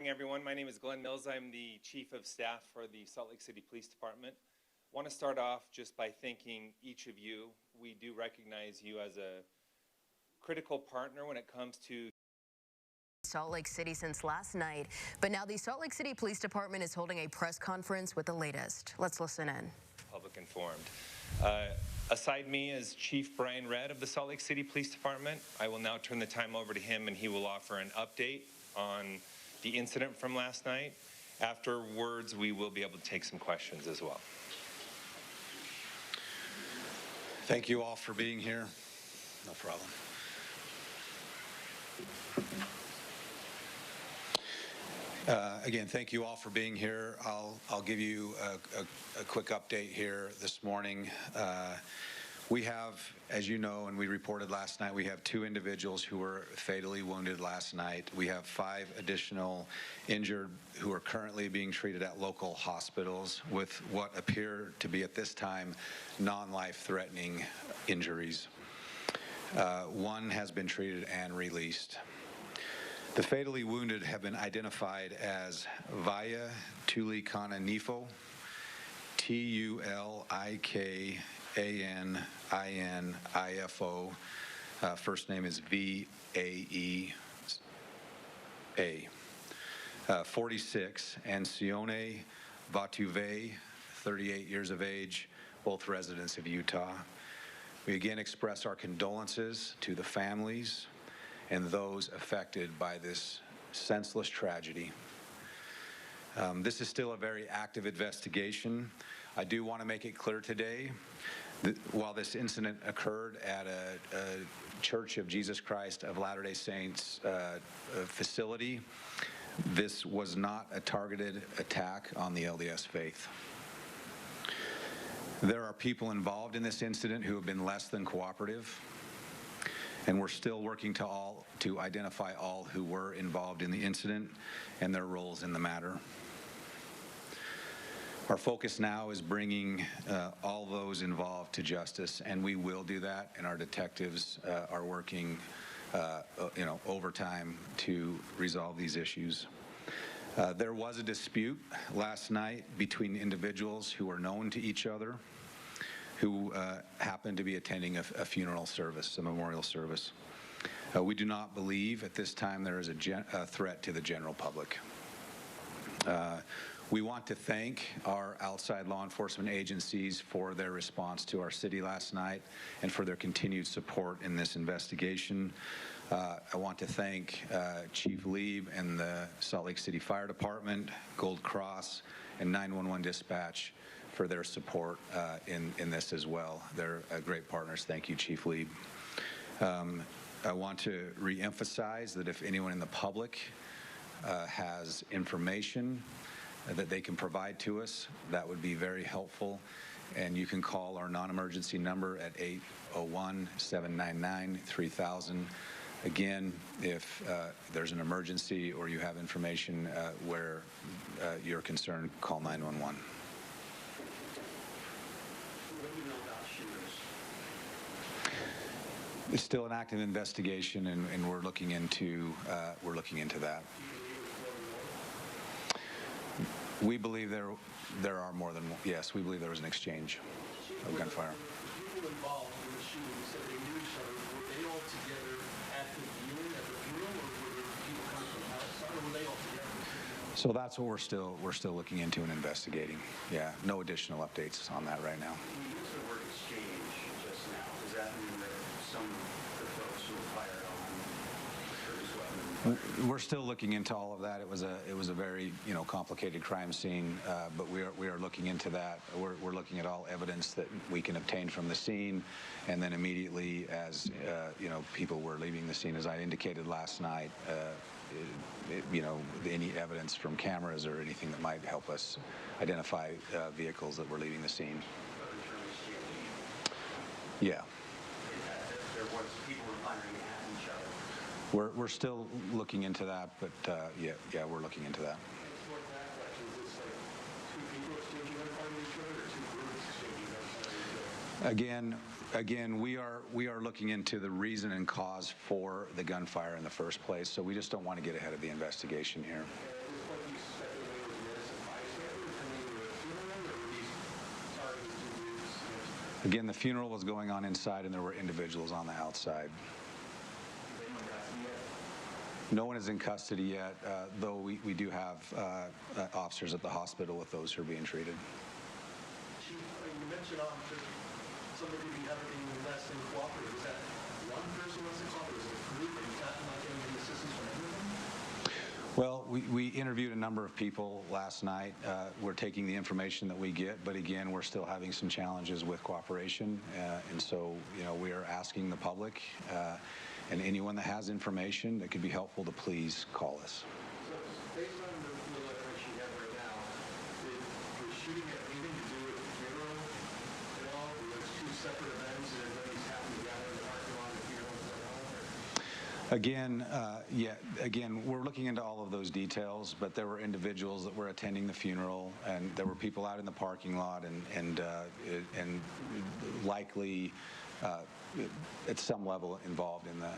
Everyone, my name is Glenn Mills. I'm the Chief of Staff for the Salt Lake City Police Department. I want to start off just by thanking each of you. We do recognize you as a critical partner when it comes to Salt Lake City since last night, but now the Salt Lake City Police Department is holding a press conference with the latest. Let's listen in. Public informed. Aside me as Chief Brian Redd of the Salt Lake City Police Department, I will now turn the time over to him and he will offer an update on the incident from last night. Afterwards, we will be able to take some questions as well. Thank you all for being here. No problem. Again, thank you all for being here. I'll give you a quick update here this morning. We have, as you know, and we reported last night, we have 2 individuals who were fatally wounded last night. We have 5 additional injured who are currently being treated at local hospitals with what appear to be at this time non-life-threatening injuries. 1 has been treated and released. The fatally wounded have been identified as Vaea Tulikihihif, Tulikinifo. First name is Vaea, 46, and Sione Vatuvei, 38 years of age, both residents of Utah. We again express our condolences to the families and those affected by this senseless tragedy. This is still a very active investigation. I do want to make it clear today that while this incident occurred at a Church of Jesus Christ of Latter-day Saints facility, this was not a targeted attack on the LDS faith. There are people involved in this incident who have been less than cooperative, and we're still working to identify all who were involved in the incident and their roles in the matter. Our focus now is bringing all those involved to justice, and we will do that, and our detectives are working overtime to resolve these issues. There was a dispute last night between individuals who are known to each other, who happened to be attending a funeral service, a memorial service. We do not believe at this time there is a threat to the general public. We want to thank our outside law enforcement agencies for their response to our city last night and for their continued support in this investigation. I want to thank Chief Lieb and the Salt Lake City Fire Department, Gold Cross, and 911 Dispatch for their support in this as well. They're great partners. Thank you, Chief Lieb. I want to reemphasize that if anyone in the public has information that they can provide to us, that would be very helpful. And you can call our non-emergency number at 801-799-3000. Again, if there's an emergency or you have information where you're concerned, call 911. It's still an active investigation, and we're looking into that. We believe there are more than one. Yes, we believe there was an exchange of gunfire. People involved in the shooting said they knew each other. Were they all together at the viewing, at the funeral, or were there people coming from outside, or were they all together? So that's what we're still looking into and investigating. Yeah, no additional updates on that right now. You used the word exchange just now. Does that mean that some of the folks who were fired on as well? We're still looking into all of that. It was a very complicated crime scene, but we are looking into that. We're looking at all evidence that we can obtain from the scene, and then immediately as people were leaving the scene, as I indicated last night, any evidence from cameras or anything that might help us identify vehicles that were leaving the scene. Yeah. There was people were firing at each other. We're still looking into that, but yeah, we're looking into that. Again, we are looking into the reason and cause for the gunfire in the first place, so we just don't want to get ahead of the investigation here. Again, the funeral was going on inside, and there were individuals on the outside. No one is in custody yet, though we do have officers at the hospital with those who are being treated. Chief, you mentioned somebody having less than cooperative. Is that one person less than cooperative? Is it a group? Are you not getting any assistance from anyone? Well, we interviewed a number of people last night. We're taking the information that we get, but again, we're still having some challenges with cooperation, and so we are asking the public and anyone that has information that could be helpful to please call us. So, based on the information you have right now, did the shooting have anything to do with the funeral at all? Were those two separate events and everybody's happened to gather in the parking lot and the funeral was going on? Again, we're looking into all of those details, but there were individuals that were attending the funeral, and there were people out in the parking lot, and likely at some level involved in the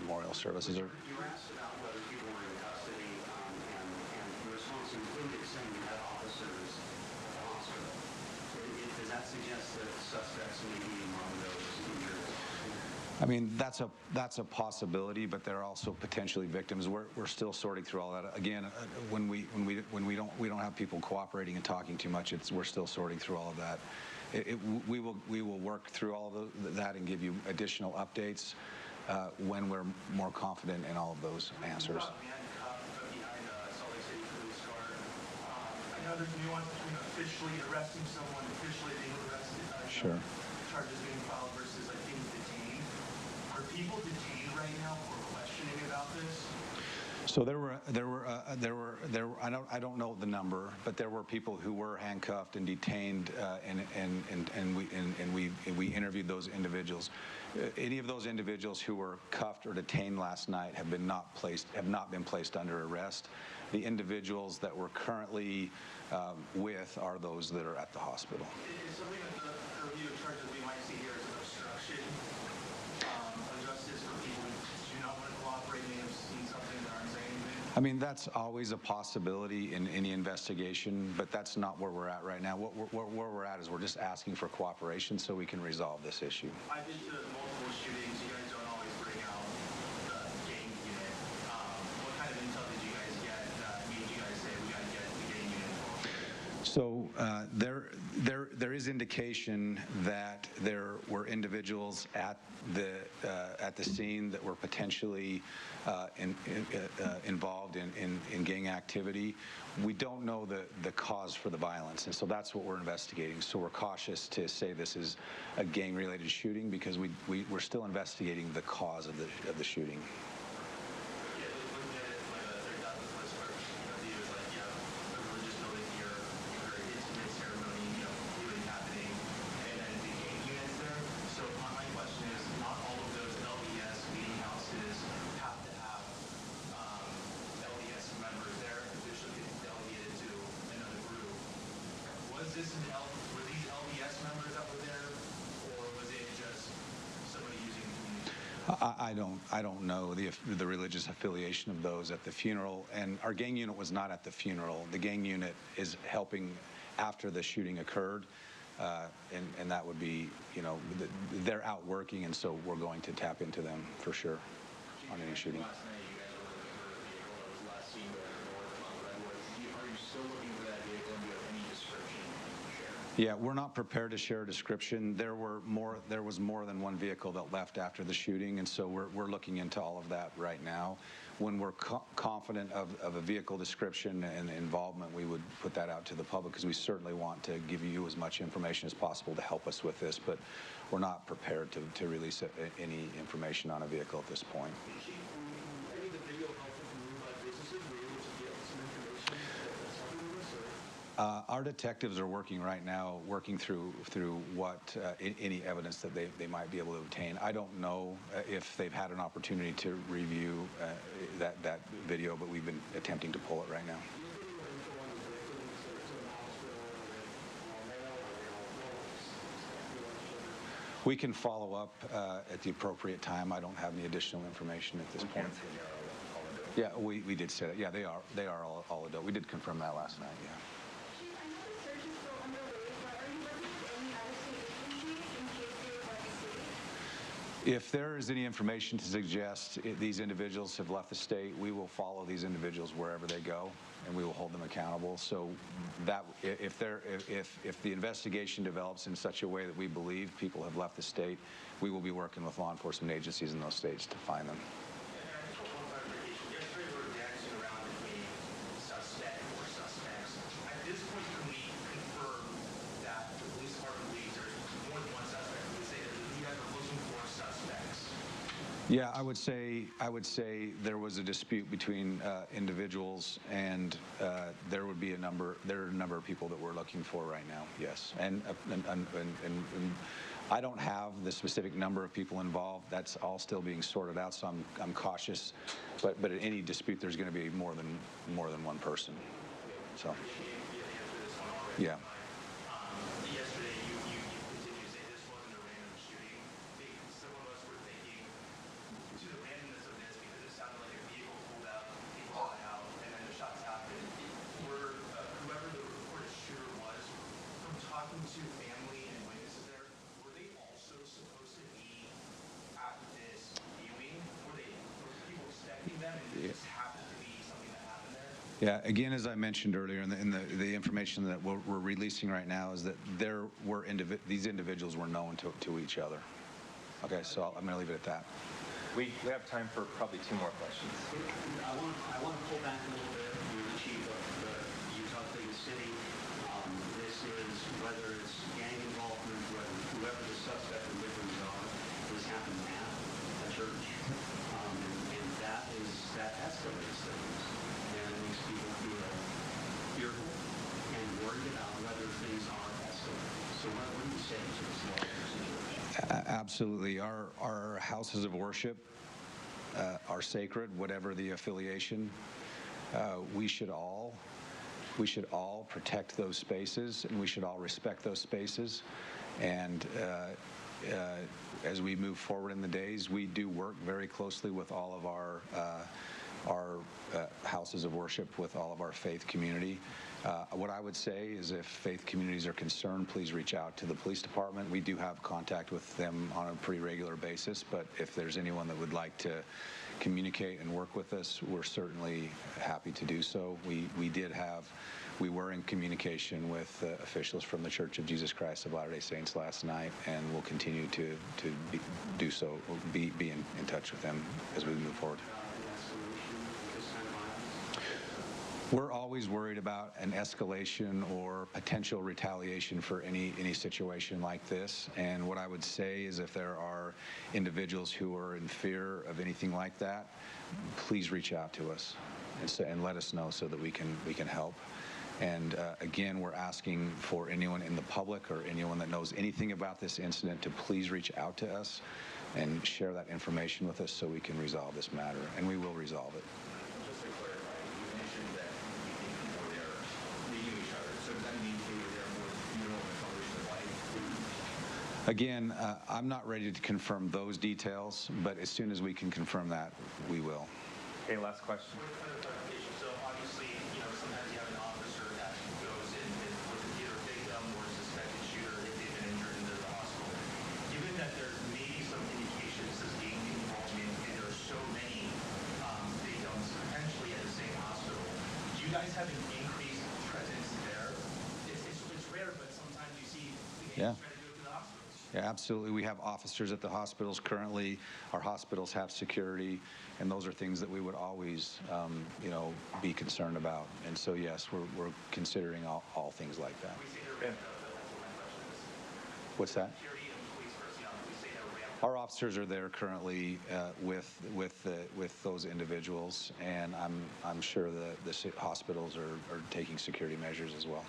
memorial services. You were asked about whether people were in custody, and the response included saying you had officers at the hospital. Does that suggest that suspects may be among those injured? I mean, that's a possibility, but they're also potentially victims. We're still sorting through all that. Again, when we don't have people cooperating and talking too much, we're still sorting through all of that. We will work through all of that and give you additional updates when we're more confident in all of those answers. I know there's nuance between officially arresting someone, officially being arrested, Sure. charges being filed versus being detained. Are people detained right now for questioning about this? So I don't know the number, but there were people who were handcuffed and detained, and we interviewed those individuals. Any of those individuals who were cuffed or detained last night have not been placed under arrest. The individuals that we're currently with are those that are at the hospital. Is something that the review of charges we might see here as an obstruction of justice for people who do not want to cooperate, may have seen something that aren't saying anything? I mean, that's always a possibility in any investigation, but that's not where we're at right now. Where we're at is we're just asking for cooperation so we can resolve this issue. I've been to multiple shootings. You guys don't always bring out the gang unit. What kind of intel did you guys get that made you guys say we got to get the gang unit involved? So there is indication that there were individuals at the scene that were potentially involved in gang activity. We don't know the cause for the violence, and so that's what we're investigating. So we're cautious to say this is a gang-related shooting because we're still investigating the cause of the shooting. Were these LDS members that were there, or was it just somebody using the community? I don't know the religious affiliation of those at the funeral, and our gang unit was not at the funeral. The gang unit is helping after the shooting occurred, and that would be, they're out working, and so we're going to tap into them for sure on any shooting. Last night, you guys were looking for a vehicle that was last seen going north on Redwood. Are you still looking for that vehicle, and do you have any description to share? Yeah, we're not prepared to share a description. There was more than one vehicle that left after the shooting, and so we're looking into all of that right now. When we're confident of a vehicle description and involvement, we would put that out to the public because we certainly want to give you as much information as possible to help us with this, but we're not prepared to release any information on a vehicle at this point. Chief, any of the video helpful from nearby businesses? Were you able to get some information that's helping with this? Our detectives are working right now, working through what any evidence that they might be able to obtain. I don't know if they've had an opportunity to review that video, but we've been attempting to pull it right now. We can follow up at the appropriate time. I don't have any additional information at this point. Yeah, we did say that. Yeah, they are all adult. We did confirm that last night. Yeah. Chief, I know the search is still underway, but are you working with any out-of-state agencies in If there is any information to suggest these individuals have left the state, we will follow these individuals wherever they go, and we will hold them accountable. So that if the investigation develops in such a way that we believe people have left the state, we will be working with law enforcement agencies in those states to find them. Yesterday we were dancing around between suspect or suspects. At this point, can we confirm that the police department believes there's more than one suspect? Can we say that you guys are looking for suspects? Yeah, I would say there was a dispute between individuals, and there are a number of people that we're looking for right now. Yes, and I don't have the specific number of people involved. That's all still being sorted out, so I'm cautious. But in any dispute, there's going to be more than one person. So, yeah. Yesterday, you continued to say this wasn't a random shooting. Some of us were thinking to the randomness of this because it sounded like a vehicle pulled out, people got out, and then the shots happened. Were whoever the reported shooter was, from talking to family and witnesses there, were they also supposed to be at this viewing? Were people expecting them, and it just happened to be something that happened there? Yeah, again, as I mentioned earlier, in the information that we're releasing right now is that these individuals were known to each other. Okay, so I'm going to leave it at that. We have time for probably 2 more questions. I want to pull back a little bit. You're the chief of the Utah Biggest City. This is, whether it's gang involvement, whoever the suspect or victims are, this happened at a church. And that escalates things. And it makes people feel fearful and worried about whether things are escalating. So what do you say to this larger situation? Absolutely. Our houses of worship are sacred, whatever the affiliation. We should all protect those spaces, and we should all respect those spaces. And as we move forward in the days, we do work very closely with all of our houses of worship, with all of our faith community. What I would say is, if faith communities are concerned, please reach out to the police department. We do have contact with them on a pretty regular basis, but if there's anyone that would like to communicate and work with us, we're certainly happy to do so. We were in communication with officials from the Church of Jesus Christ of Latter-day Saints last night, and we'll continue to do so, be in touch with them as we move forward. We're always worried about an escalation or potential retaliation for any situation like this. And what I would say is, if there are individuals who are in fear of anything like that, please reach out to us and let us know so that we can help. And again, we're asking for anyone in the public or anyone that knows anything about this incident to please reach out to us and share that information with us so we can resolve this matter, and we will resolve it. Just to clarify, you mentioned that you think people were there meeting each other. So does that mean they were there more funeral and celebration of life? Again, I'm not ready to confirm those details, but as soon as we can confirm that, we will. Okay, last question. Quick clarification. So obviously, sometimes you have an officer that goes in with either a victim or a suspected shooter if they've been injured into the hospital. Given that there's maybe some indications of gang involvement and there are so many victims potentially at the same hospital, do you guys have an increased presence there? It's rare, but sometimes you see the gangs try to go to the hospitals. Yeah, absolutely. We have officers at the hospitals currently. Our hospitals have security, and those are things that we would always, be concerned about. And so, yes, we're considering all things like that. We say they're ramped up, though. That's what my question is. What's that? Security and police personnel, we say they're ramped up. Our officers are there currently with those individuals, and I'm sure the hospitals are taking security measures as well.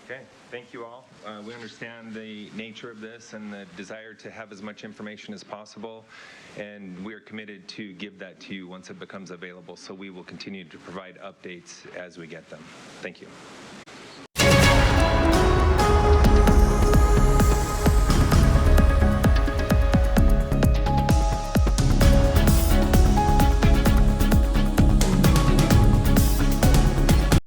Okay, thank you all. We understand the nature of this and the desire to have as much information as possible, and we are committed to give that to you once it becomes available, so we will continue to provide updates as we get them. Thank you.